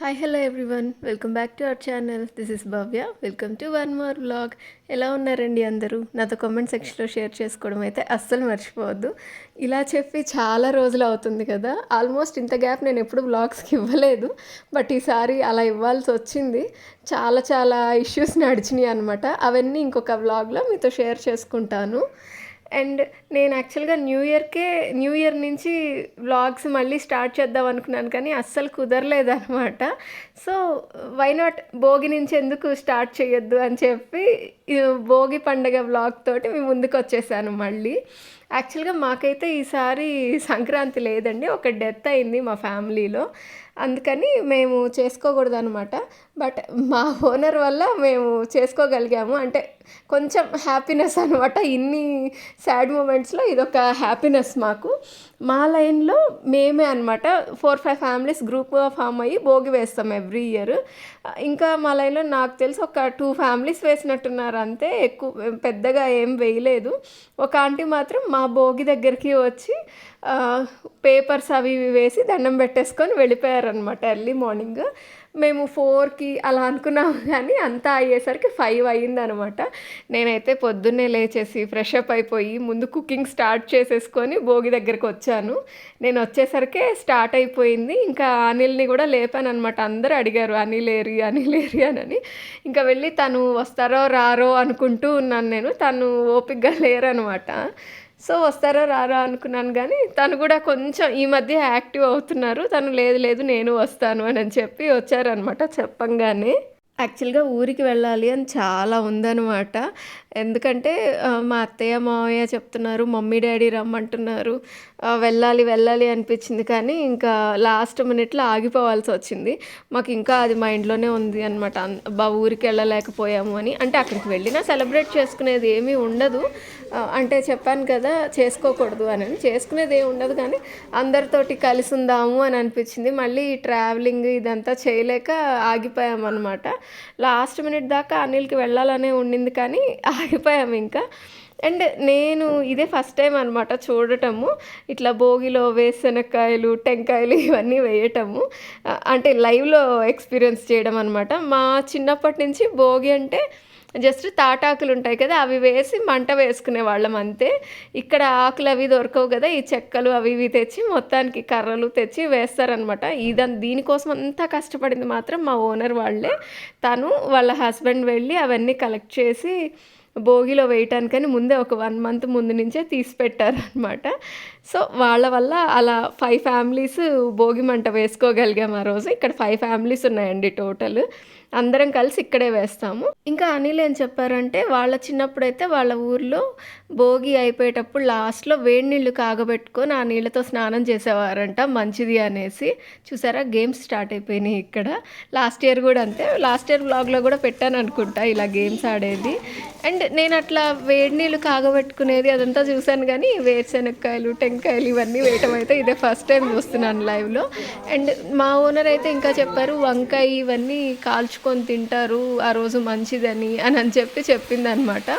Hi hello everyone welcome back to our channel. This is Bhavya. Welcome to one more vlog. ఎలా ఉన్నారండి అందరూ? నాతో comment సెక్షన్లో share చేసుకోవడం అయితే అస్సలు మర్చిపోవద్దు. ఇలా చెప్పి చాలా రోజులు అవుతుంది కదా, ఆల్మోస్ట్ ఇంత గ్యాప్ నేను ఎప్పుడు వ్లాగ్స్కి ఇవ్వలేదు. బట్ ఈసారి అలా ఇవ్వాల్సి వచ్చింది. చాలా చాలా ఇష్యూస్ నడిచినాయి అనమాట. అవన్నీ ఇంకొక వ్లాగ్లో మీతో షేర్ చేసుకుంటాను. అండ్ నేను యాక్చువల్గా న్యూ ఇయర్ నుంచి వ్లాగ్స్ మళ్ళీ స్టార్ట్ చేద్దాం అనుకున్నాను, కానీ అస్సలు కుదరలేదనమాట. సో వై నాట్ భోగి నుంచి ఎందుకు స్టార్ట్ చేయొద్దు అని చెప్పి భోగి పండగ వ్లాగ్ తోటి మీ ముందుకు వచ్చేసాను మళ్ళీ. యాక్చువల్గా మాకైతే ఈసారి సంక్రాంతి లేదండి, ఒక డెత్ అయింది మా ఫ్యామిలీలో. అందుకని మేము చేసుకోకూడదు అనమాట. బట్ మా ఓనర్ వల్ల మేము చేసుకోగలిగాము. అంటే కొంచెం హ్యాపీనెస్ అనమాట. ఇన్ని సాడ్ మూమెంట్స్లో ఇదొక హ్యాపీనెస్ మాకు. మా లైన్లో మేమే అనమాట 4-5 ఫ్యామిలీస్ గ్రూప్గా ఫామ్ అయ్యి భోగి వేస్తాం ఎవ్రీ ఇయర్. ఇంకా మా లైన్లో నాకు తెలిసి ఒక 2 ఫ్యామిలీస్ వేసినట్టున్నారు అంతే, ఎక్కువ పెద్దగా ఏం వేయలేదు. ఒక ఆంటీ మాత్రం మా భోగి దగ్గరికి వచ్చి పేపర్స్ అవి ఇవి వేసి దండం పెట్టేసుకొని వెళ్ళిపోయారనమాట ఎర్లీ మార్నింగ్. మేము 4కి అలా అనుకున్నాము, కానీ అంతా అయ్యేసరికి 5 అయ్యిందనమాట. నేనైతే పొద్దున్నే లేచేసి ఫ్రెష్ అప్ అయిపోయి ముందు కుకింగ్ స్టార్ట్ చేసేసుకొని భోగి దగ్గరికి వచ్చాను. నేను వచ్చేసరికి స్టార్ట్ అయిపోయింది. ఇంకా అనిల్ని కూడా లేపాను అనమాట. అందరూ అడిగారు అనిల్ ఏరి అని. ఇంకా వెళ్ళి తను వస్తారో రారో అనుకుంటూ ఉన్నాను నేను. తను ఓపికగా లేరనమాట. సో వస్తారో రారో అనుకున్నాను, కానీ తను కూడా కొంచెం ఈ మధ్య యాక్టివ్ అవుతున్నారు. తను లేదు నేను వస్తాను అని చెప్పి వచ్చారనమాట చెప్పంగానే. యాక్చువల్గా ఊరికి వెళ్ళాలి అని చాలా ఉందన్నమాట. ఎందుకంటే మా అత్తయ్య మావయ్య చెప్తున్నారు, మమ్మీ డాడీ రమ్మంటున్నారు. వెళ్ళాలి అనిపించింది, కానీ ఇంకా లాస్ట్ మినిట్లో ఆగిపోవాల్సి వచ్చింది. మాకు ఇంకా అది మైండ్లోనే ఉంది అనమాట, ఊరికి వెళ్ళలేకపోయాము అని. అంటే అక్కడికి వెళ్ళినా సెలబ్రేట్ చేసుకునేది ఏమీ ఉండదు. అంటే చెప్పాను కదా చేసుకోకూడదు అని, చేసుకునేది ఏమి ఉండదు, కానీ అందరితోటి కలిసి ఉందాము అని అనిపించింది. మళ్ళీ ట్రావెలింగ్ ఇదంతా చేయలేక ఆగిపోయామన్నమాట. లాస్ట్ మినిట్ దాకా అనిల్కి వెళ్ళాలనే ఉండింది, కానీ ఆగిపోయాము ఇంకా. అండ్ నేను ఇదే ఫస్ట్ టైం అనమాట చూడటము, ఇట్లా భోగిలో వేరుశనక్కాయలు టెంకాయలు ఇవన్నీ వేయటము. అంటే లైవ్లో ఎక్స్పీరియన్స్ చేయడం అనమాట. మా చిన్నప్పటి నుంచి భోగి అంటే జస్ట్ తాటాకులు ఉంటాయి కదా, అవి వేసి మంట వేసుకునే వాళ్ళం అంతే. ఇక్కడ ఆకులు అవి దొరకవు కదా, ఈ చెక్కలు అవి ఇవి తెచ్చి మొత్తానికి కర్రలు తెచ్చి వేస్తారనమాట. దీనికోసం అంతా కష్టపడింది మాత్రం మా ఓనర్ వాళ్ళే. తను వాళ్ళ హస్బెండ్ వెళ్ళి అవన్నీ కలెక్ట్ చేసి భోగిలో వేయటానికని ముందే ఒక 1 మంత్ ముందు నుంచే తీసి పెట్టారనమాట. సో వాళ్ళ వల్ల అలా 5 ఫ్యామిలీస్ భోగి మంట వేసుకోగలిగాము ఆ రోజు. ఇక్కడ 5 ఫ్యామిలీస్ ఉన్నాయండి టోటల్. అందరం కలిసి ఇక్కడే వేస్తాము. ఇంకా అనిల్ ఏం చెప్పారంటే, వాళ్ళ చిన్నప్పుడైతే వాళ్ళ ఊర్లో భోగి అయిపోయేటప్పుడు లాస్ట్లో వేడి నీళ్ళు కాగబెట్టుకొని ఆ నీళ్ళతో స్నానం చేసేవారంట, మంచిది అనేసి. చూసారా, గేమ్స్ స్టార్ట్ అయిపోయినాయి ఇక్కడ. లాస్ట్ ఇయర్ కూడా అంతే. లాస్ట్ ఇయర్ వ్లాగ్లో కూడా పెట్టాను అనుకుంటా ఇలా గేమ్స్ ఆడేది. అండ్ నేను అట్లా వేడి నీళ్ళు కాగబెట్టుకునేది అదంతా చూశాను, కానీ వేరుశనక్కాయలు టెంకాయలు ఇవన్నీ వేయటం అయితే ఇదే ఫస్ట్ టైం చూస్తున్నాను లైవ్లో. అండ్ మా ఓనర్ అయితే ఇంకా చెప్పారు, వంకాయ ఇవన్నీ కాల్చుకొని తింటారు ఆ రోజు మంచిదని అని చెప్పి చెప్పిందనమాట.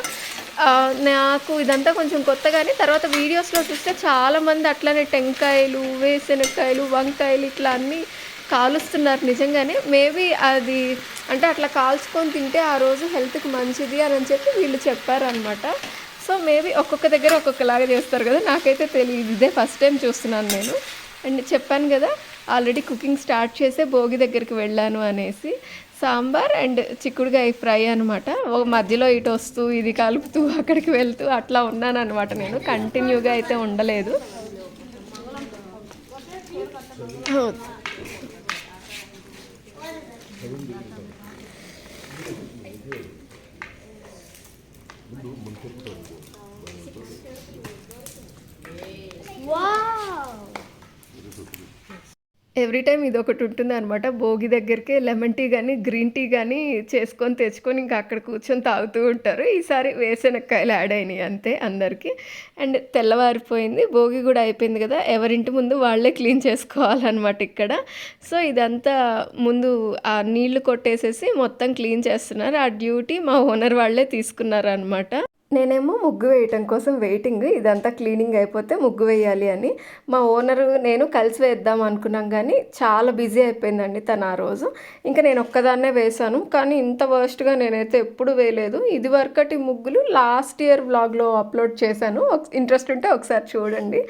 నాకు ఇదంతా కొంచెం కొత్త, కానీ తర్వాత వీడియోస్లో చూస్తే చాలామంది అట్లనే టెంకాయలు వేరుశనక్కాయలు వంకాయలు ఇట్లా అన్నీ కాలుస్తున్నారు నిజంగానే. మేబీ అది అంటే అట్లా కాల్చుకొని తింటే ఆ రోజు హెల్త్కి మంచిది అని చెప్పి వీళ్ళు చెప్పారనమాట. సో మేబీ ఒక్కొక్క దగ్గర ఒక్కొక్కలాగా చేస్తారు కదా, నాకైతే తెలియదు, ఇదే ఫస్ట్ టైం చూస్తున్నాను నేను. అండ్ చెప్పాను కదా, ఆల్రెడీ కుకింగ్ స్టార్ట్ చేసే భోగి దగ్గరికి వెళ్ళాను అనేసి. సాంబార్ అండ్ చిక్కుడుకాయ ఫ్రై అనమాట. ఒక మధ్యలో ఇటు వస్తూ ఇది కలుపుతూ అక్కడికి వెళ్తూ అట్లా ఉన్నాను అనమాట. నేను కంటిన్యూగా అయితే ఉండలేదు. ఎవ్రీ టైం ఇది ఒకటి ఉంటుంది అనమాట. భోగి దగ్గరికి లెమన్ టీ కానీ గ్రీన్ టీ కానీ చేసుకొని తెచ్చుకొని ఇంకా అక్కడ కూర్చొని తాగుతూ ఉంటారు. ఈసారి వేరుశనక్కాయలు యాడ్ అయినాయి అంతే అందరికీ. అండ్ తెల్లవారిపోయింది, భోగి కూడా అయిపోయింది కదా, ఎవరింటి ముందు వాళ్ళే క్లీన్ చేసుకోవాలన్నమాట ఇక్కడ. సో ఇదంతా ముందు ఆ నీళ్లు కొట్టేసేసి మొత్తం క్లీన్ చేస్తున్నారు. ఆ డ్యూటీ మా ఓనర్ వాళ్ళే తీసుకున్నారు అనమాట. నేనేమో ముగ్గు వేయటం కోసం వెయిటింగ్. ఇదంతా క్లీనింగ్ అయిపోతే ముగ్గు వేయాలి అని. మా ఓనరు నేను కలిసి వేద్దాం అనుకున్నాం గానీ, చాలా బిజీ అయిపోయిందండి తను ఆ రోజు. ఇంక నేను ఒక్కదాన్నే వేశాను. కానీ ఇంత వర్స్ట్‌గా నేనైతే ఎప్పుడు వేయలేదు. ఇదివరకటి ముగ్గులు లాస్ట్ ఇయర్ వ్లాగ్‌లో అప్‌లోడ్ చేశాను. ఇంట్రెస్ట్ ఉంటే ఒకసారి చూడండి.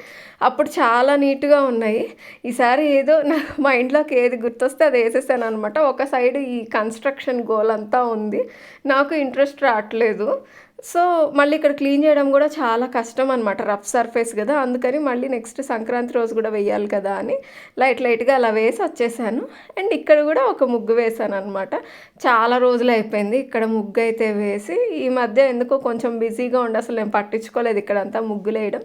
అప్పుడు చాలా నీట్‌గా ఉన్నాయి. ఈసారి ఏదో నా మైండ్‌లోకి ఏది గుర్తొస్తే అది ఏసేసాననమాట. ఒక సైడ్ ఈ కన్‌స్ట్రక్షన్ గోలంతా ఉంది. నాకు ఇంట్రెస్ట్ రాట్లేదు. సో, మళ్ళీ ఇక్కడ క్లీన్ చేయడం గూడా చాలా కష్టం అనమాట. రఫ్ సర్ఫేస్ గదా! అందుకని మళ్ళీ నెక్స్ట్ సంక్రాంతి రోజు గూడా వెయ్యాలి కదా అని లైట్‌గా అలా వేసి వచ్చేసాను. అండ్ ఇక్కడ గూడా ఒక ముగ్గు వేశాననమాట. చాలా రోజులయిపోయింది ఇక్కడ ముగ్గయితే వేసి. ఈ మధ్య ఎందుకో కొంచెం బిజీగా ఉండి అసలు నేను పట్టించుకోలేదు ఇక్కడంతా ముగ్గులేయడం.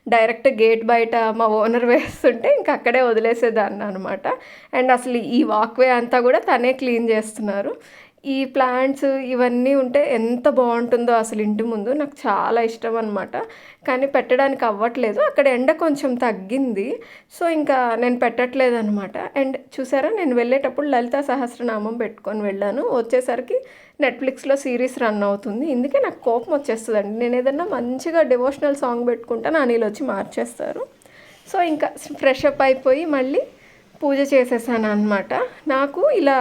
డైరెక్ట్ గేట్ బయట మా ఓనర్ వేస్తుంటే ఇంక అక్కడే వదిలేసేదాన్ననమాట. అండ్ అసలు ఈ వాక్‌వే అంతా గూడా తనే క్లీన్ జేస్తున్నారు. ఈ ప్లాంట్స్ ఇవన్నీ ఉంటే ఎంత బావుంటుందో అసలు ఇంటి ముందు. నాకు చాలా ఇష్టం అనమాట. కానీ పెట్టడానికి అవ్వట్లేదు. అక్కడ ఎండ కొంచెం తగ్గింది. సో, ఇంకా నేను పెట్టట్లేదనమాట. అండ్ చూసారా నేను వెళ్ళేటప్పుడు లలితా సహస్రనామం పెట్టుకొని వెళ్ళాను. వచ్చేసరికి నెట్‌ఫ్లిక్స్‌లో సీరీస్ రన్ అవుతుంది. ఇందుకే నాకు కోపం వచ్చేస్తదండి. నేనేదన్నా మంచిగా డివోషనల్ సాంగ్ పెట్టుకుంటాను, అనిలొచ్చి మార్చేస్తారు. సో, ఇంకా ఫ్రెష్ అప్ అయిపోయి మళ్ళీ పూజ చేసేసాననమాట. నాకు ఇలా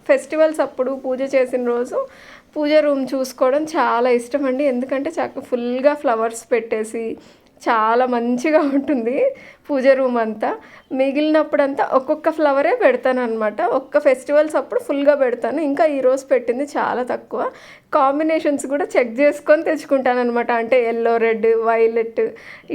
ఫెస్టివల్స్ అప్పుడు పూజ చేసిన రోజు పూజ రూమ్ చూసుకోవడం చాలా ఇష్టమండి. ఎందుకంటే ఫుల్‌గా ఫ్లవర్స్ పెట్టేసి చాలా మంచిగా ఉంటుంది పూజ రూమ్ అంతా. మిగిలినప్పుడంతా ఒక్కొక్క ఫ్లవరే పెడతాననమాట. ఒక్క ఫెస్టివల్స్ అప్పుడు ఫుల్‌గా పెడతాను. ఇంకా ఈరోజు పెట్టింది చాలా తక్కువ. కాంబినేషన్స్ కూడా చెక్ చేసుకొని తెచ్చుకుంటాననమాట. అంటే యెల్లో, రెడ్, వైలెట్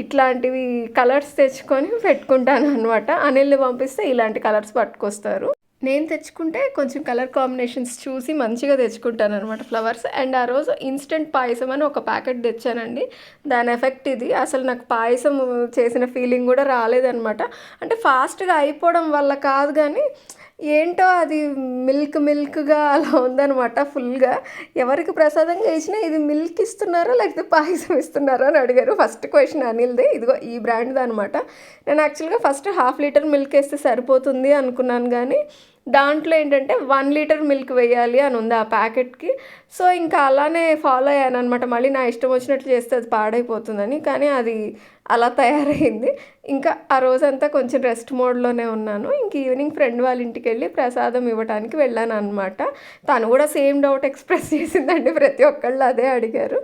ఇట్లాంటివి కలర్స్ తెచ్చుకొని పెట్టుకుంటాననమాట. అనిల్‌ని పంపిస్తే ఇలాంటి కలర్స్ పట్టుకొస్తారు. నేను తెచ్చుకుంటే కొంచెం కలర్ కాంబినేషన్స్ చూసి మంచిగా తెచ్చుకుంటాననమాట ఫ్లవర్స్. అండ్ ఆ రోజు ఇన్‌స్టంట్ పాయసం అని ఒక ప్యాకెట్ తెచ్చానండి. దాని ఎఫెక్ట్ ఇది. అసలు నాకు పాయసం చేసిన ఫీలింగ్ కూడా రాలేదనమాట. అంటే ఫాస్ట్‌గా అయిపోవడం వల్ల కాదు గానీ, ఏంటో అది మిల్క్‌గా అలా ఉందనమాట ఫుల్‌గా. ఎవరికి ప్రసాదంగా ఇచ్చినా ఇది మిల్క్ ఇస్తున్నారా? లేకపోతే పాయసం ఇస్తున్నారా? అని అడిగారు. ఫస్ట్ క్వెషన్ అనిల్‌దే. ఇదిగో ఈ బ్రాండ్‌దనమాట. నేను యాక్చువల్‌గా ఫస్ట్ 1/2 లీటర్ మిల్క్ ఏస్తే సరిపోతుంది అనుకున్నాను గానీ, దాంట్లో ఏంటంటే 1 లీటర్ మిల్క్ వేయాలి అని ఉంది ఆ ప్యాకెట్‌కి. సో, ఇంకా అలానే ఫాలో అయ్యాననమాట. మళ్ళీ నా ఇష్టం వచ్చినట్లు చేస్తే అది పాడైపోతుందని. కానీ అది అలా తయారయింది. ఇంకా ఆ రోజంతా కొంచెం రెస్ట్ మోడ్‌లోనే ఉన్నాను. ఇంక ఈవినింగ్ ఫ్రెండ్ వాళ్ళ ఇంటికెళ్ళి ప్రసాదం ఇవ్వటానికి వెళ్ళాననమాట. తను కూడా సేమ్ డౌట్ ఎక్స్‌ప్రెస్ చేసిందండి. ప్రతి ఒక్కళ్ళు అదే అడిగారు.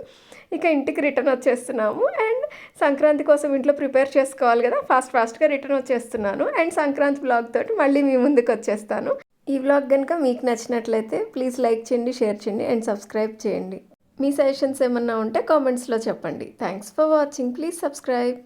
ఇక ఇంటికి రిటర్న్ వచ్చేస్తున్నాము. అండ్ సంక్రాంతి కోసం ఇంట్లో ప్రిపేర్ చేసుకోవాలి కదా! ఫాస్ట్‌గా రిటర్న్ వచ్చేస్తున్నాను. అండ్ సంక్రాంతి వ్లాగ్ తోటి మళ్ళీ మీ ముందుకు వచ్చేస్తాను. ఈ వ్లాగ్ గనుక మీకు నచ్చినట్లయితే ప్లీజ్ లైక్ చేయండి, షేర్ చేయండి అండ్ సబ్స్క్రైబ్ చేయండి. మీ సజెషన్స్ ఏమన్నా ఉంటే కామెంట్స్‌లో చెప్పండి. Thanks for watching. Please subscribe.